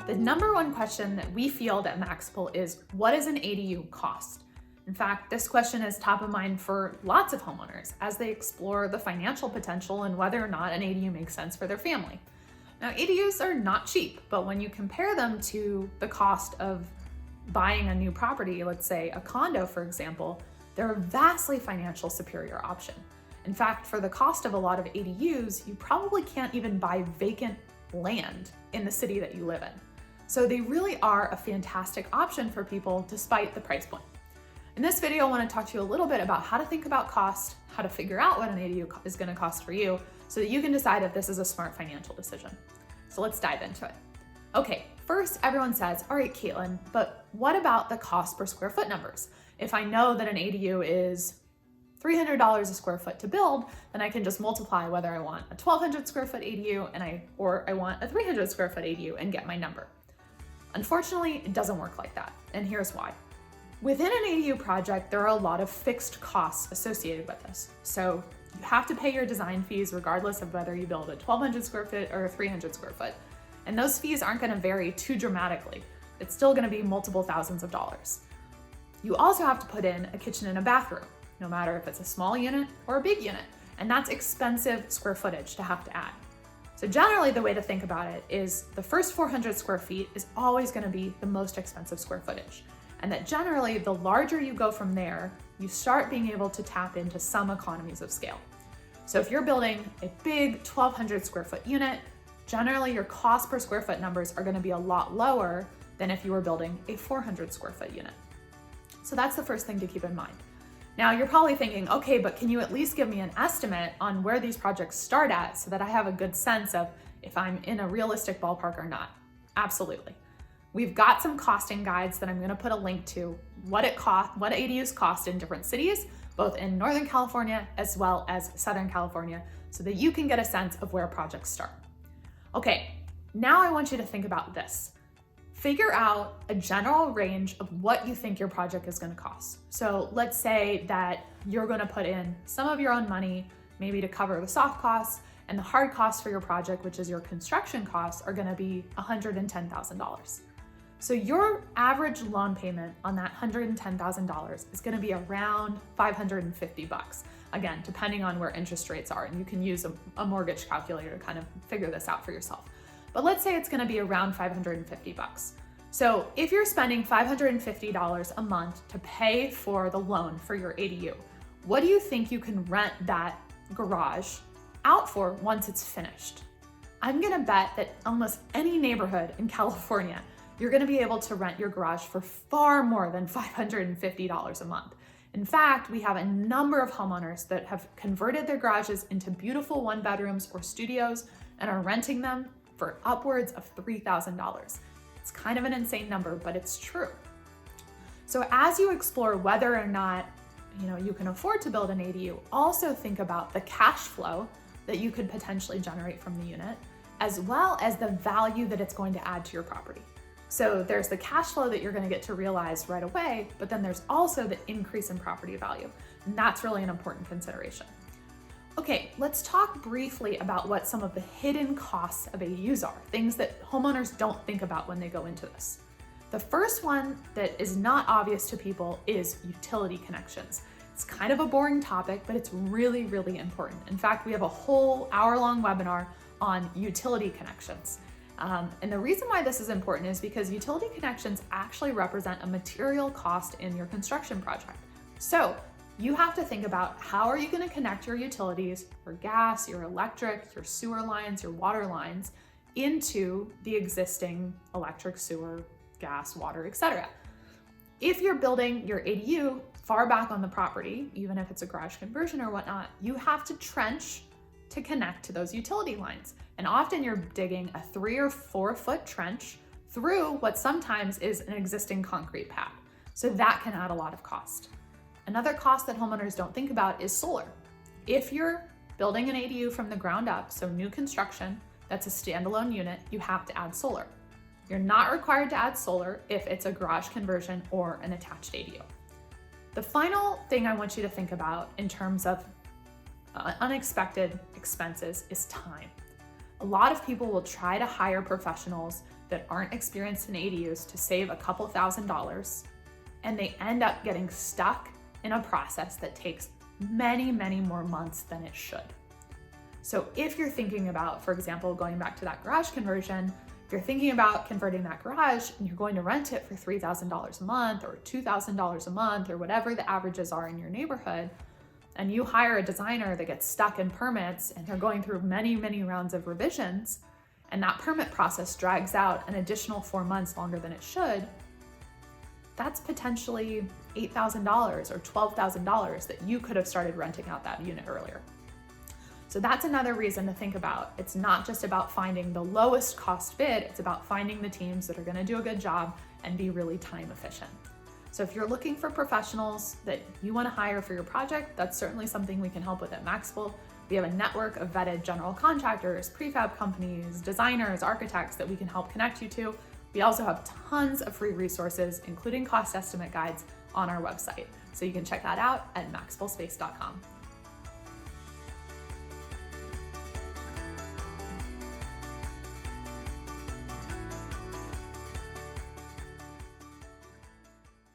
The number one question that we field at Maxable is, what does an ADU cost? In fact, this question is top of mind for lots of homeowners as they explore the financial potential and whether or not an ADU makes sense for their family. Now, ADUs are not cheap, but when you compare them to the cost of buying a new property, let's say a condo, for example, they're a vastly financial superior option. In fact, for the cost of a lot of ADUs, you probably can't even buy vacant land in the city that you live in. So they really are a fantastic option for people despite the price point. In this video, I want to talk to you a little bit about how to think about cost, how to figure out what an ADU is going to cost for you so that you can decide if this is a smart financial decision. So let's dive into it. Okay, first everyone says, all right, Caitlin, but what about the cost per square foot numbers? If I know that an ADU is $300 a square foot to build, then I can just multiply whether I want a 1,200 square foot ADU or I want a 300 square foot ADU and get my number. Unfortunately, it doesn't work like that, and here's why. Within an ADU project, there are a lot of fixed costs associated with this. So you have to pay your design fees regardless of whether you build a 1,200 square foot or a 300 square foot. And those fees aren't going to vary too dramatically. It's still going to be multiple thousands of dollars. You also have to put in a kitchen and a bathroom, no matter if it's a small unit or a big unit. And that's expensive square footage to have to add. So generally the way to think about it is the first 400 square feet is always going to be the most expensive square footage. And that generally the larger you go from there, you start being able to tap into some economies of scale. So if you're building a big 1,200 square foot unit, generally your cost per square foot numbers are going to be a lot lower than if you were building a 400 square foot unit. So that's the first thing to keep in mind. Now you're probably thinking, okay, but can you at least give me an estimate on where these projects start at so that I have a good sense of if I'm in a realistic ballpark or not? Absolutely. We've got some costing guides that I'm going to put a link to what ADUs cost in different cities, both in Northern California as well as Southern California, so that you can get a sense of where projects start. Okay, now I want you to think about this. Figure out a general range of what you think your project is going to cost. So let's say that you're going to put in some of your own money, maybe to cover the soft costs, and the hard costs for your project, which is your construction costs, are going to be $110,000. So your average loan payment on that $110,000 is going to be around $550. Again, depending on where interest rates are, and you can use a mortgage calculator to kind of figure this out for yourself. But let's say it's going to be around $550. So if you're spending $550 a month to pay for the loan for your ADU, what do you think you can rent that garage out for once it's finished? I'm going to bet that almost any neighborhood in California, you're going to be able to rent your garage for far more than $550 a month. In fact, we have a number of homeowners that have converted their garages into beautiful one bedrooms or studios and are renting them for upwards of $3,000. It's kind of an insane number, but it's true. So as you explore whether or not you can afford to build an ADU, also think about the cash flow that you could potentially generate from the unit, as well as the value that it's going to add to your property. So there's the cash flow that you're going to get to realize right away, but then there's also the increase in property value. And that's really an important consideration. Okay, let's talk briefly about what some of the hidden costs of ADUs are, things that homeowners don't think about when they go into this. The first one that is not obvious to people is utility connections. It's kind of a boring topic, but it's really, really important. In fact, we have a whole hour-long webinar on utility connections. And the reason why this is important is because utility connections actually represent a material cost in your construction project. So you have to think about how are you going to connect your utilities, your gas, your electric, your sewer lines, your water lines into the existing electric, sewer, gas, water, etc. If you're building your ADU far back on the property, even if it's a garage conversion or whatnot, you have to trench to connect to those utility lines. And often you're digging a 3 or 4 foot trench through what sometimes is an existing concrete pad. So that can add a lot of cost. Another cost that homeowners don't think about is solar. If you're building an ADU from the ground up, so new construction, that's a standalone unit, you have to add solar. You're not required to add solar if it's a garage conversion or an attached ADU. The final thing I want you to think about in terms of unexpected expenses is time. A lot of people will try to hire professionals that aren't experienced in ADUs to save a couple $1,000s, and they end up getting stuck in a process that takes many, many more months than it should. So if you're thinking about, for example, going back to that garage conversion, if you're thinking about converting that garage and you're going to rent it for $3,000 a month or $2,000 a month or whatever the averages are in your neighborhood, and you hire a designer that gets stuck in permits and they're going through many, many rounds of revisions, and that permit process drags out an additional 4 months longer than it should, that's potentially $8,000 or $12,000 that you could have started renting out that unit earlier. So that's another reason to think about. It's not just about finding the lowest cost bid, it's about finding the teams that are gonna do a good job and be really time efficient. So if you're looking for professionals that you wanna hire for your project, that's certainly something we can help with at Maxable. We have a network of vetted general contractors, prefab companies, designers, architects that we can help connect you to. We also have tons of free resources, including cost estimate guides on our website. So you can check that out at maxablespace.com.